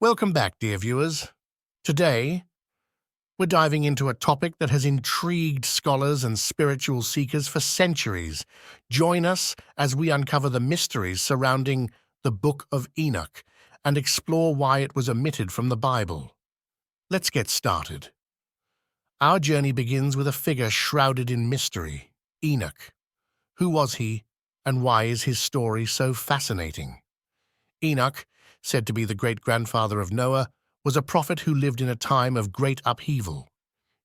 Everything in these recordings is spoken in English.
Welcome back, dear viewers. Today, we're diving into a topic that has intrigued scholars and spiritual seekers for centuries. Join us as we uncover the mysteries surrounding the Book of Enoch and explore why it was omitted from the Bible. Let's get started. Our journey begins with a figure shrouded in mystery, Enoch. Who was he, and why is his story so fascinating? Enoch, said to be the great-grandfather of Noah, was a prophet who lived in a time of great upheaval.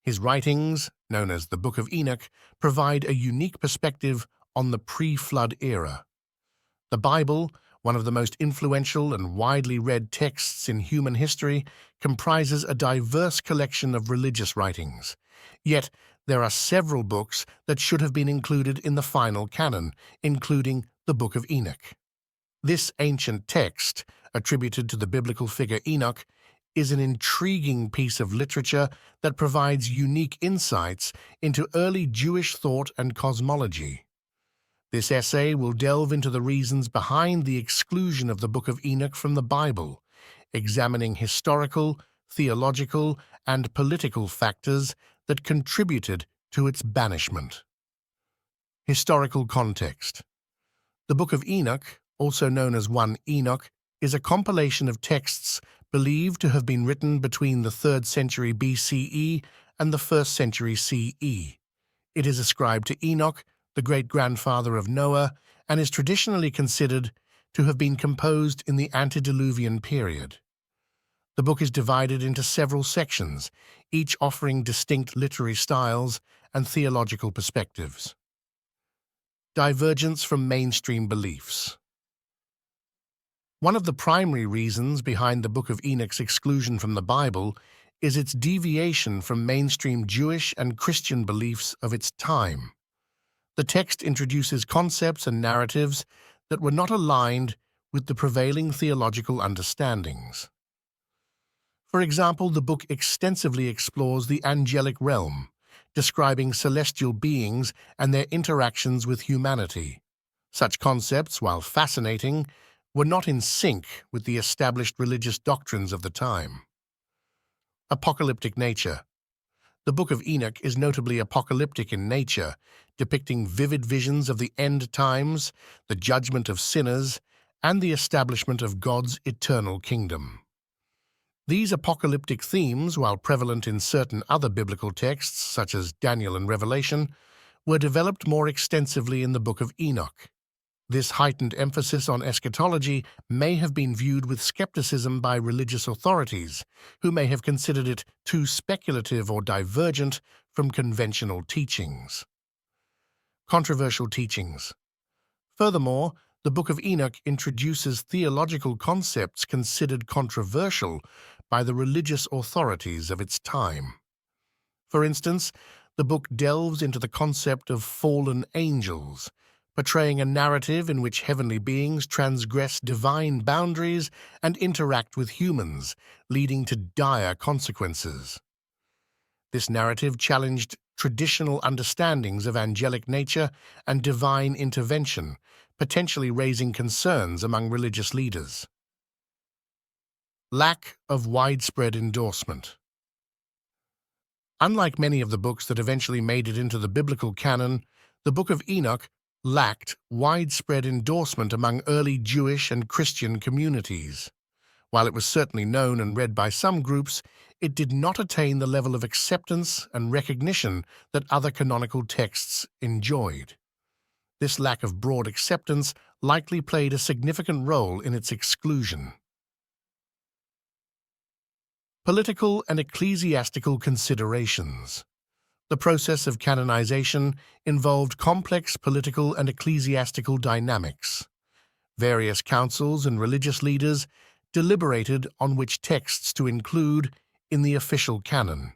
His writings, known as the Book of Enoch, provide a unique perspective on the pre-flood era. The Bible, one of the most influential and widely read texts in human history, comprises a diverse collection of religious writings. Yet, there are several books that should have been included in the final canon, including the Book of Enoch. This ancient text, attributed to the biblical figure Enoch, is an intriguing piece of literature that provides unique insights into early Jewish thought and cosmology. This essay will delve into the reasons behind the exclusion of the Book of Enoch from the Bible, examining historical, theological, and political factors that contributed to its banishment. Historical context. The Book of Enoch, also known as 1 Enoch, is a compilation of texts believed to have been written between the 3rd century BCE and the 1st century CE. It is ascribed to Enoch, the great-grandfather of Noah, and is traditionally considered to have been composed in the antediluvian period. The book is divided into several sections, each offering distinct literary styles and theological perspectives. Divergence from mainstream beliefs. One of the primary reasons behind the Book of Enoch's exclusion from the Bible is its deviation from mainstream Jewish and Christian beliefs of its time. The text introduces concepts and narratives that were not aligned with the prevailing theological understandings. For example, the book extensively explores the angelic realm, describing celestial beings and their interactions with humanity. Such concepts, while fascinating, were not in sync with the established religious doctrines of the time. Apocalyptic nature. The Book of Enoch is notably apocalyptic in nature, depicting vivid visions of the end times, the judgment of sinners, and the establishment of God's eternal kingdom. These apocalyptic themes, while prevalent in certain other biblical texts, such as Daniel and Revelation, were developed more extensively in the Book of Enoch. This heightened emphasis on eschatology may have been viewed with skepticism by religious authorities, who may have considered it too speculative or divergent from conventional teachings. Controversial teachings. Furthermore, the Book of Enoch introduces theological concepts considered controversial by the religious authorities of its time. For instance, the book delves into the concept of fallen angels, portraying a narrative in which heavenly beings transgress divine boundaries and interact with humans, leading to dire consequences. This narrative challenged traditional understandings of angelic nature and divine intervention, potentially raising concerns among religious leaders. Lack of widespread endorsement. Unlike many of the books that eventually made it into the biblical canon, the Book of Enoch lacked widespread endorsement among early Jewish and Christian communities. While it was certainly known and read by some groups, it did not attain the level of acceptance and recognition that other canonical texts enjoyed. This lack of broad acceptance likely played a significant role in its exclusion. Political and ecclesiastical considerations. The process of canonization involved complex political and ecclesiastical dynamics. Various councils and religious leaders deliberated on which texts to include in the official canon,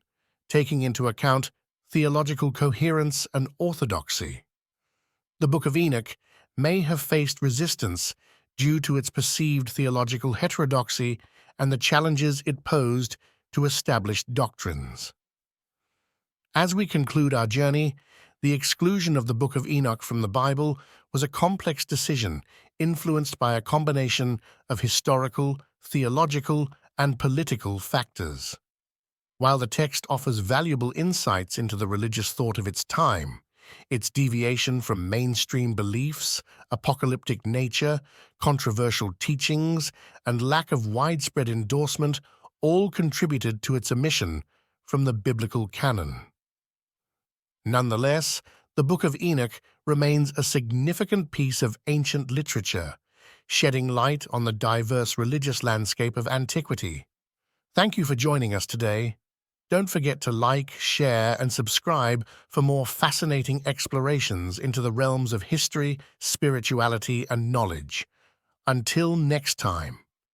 taking into account theological coherence and orthodoxy. The Book of Enoch may have faced resistance due to its perceived theological heterodoxy and the challenges it posed to established doctrines. As we conclude our journey, the exclusion of the Book of Enoch from the Bible was a complex decision influenced by a combination of historical, theological, and political factors. While the text offers valuable insights into the religious thought of its time, its deviation from mainstream beliefs, apocalyptic nature, controversial teachings, and lack of widespread endorsement all contributed to its omission from the biblical canon. Nonetheless, the Book of Enoch remains a significant piece of ancient literature, shedding light on the diverse religious landscape of antiquity. Thank you for joining us today. Don't forget to like, share, and subscribe for more fascinating explorations into the realms of history, spirituality, and knowledge. Until next time.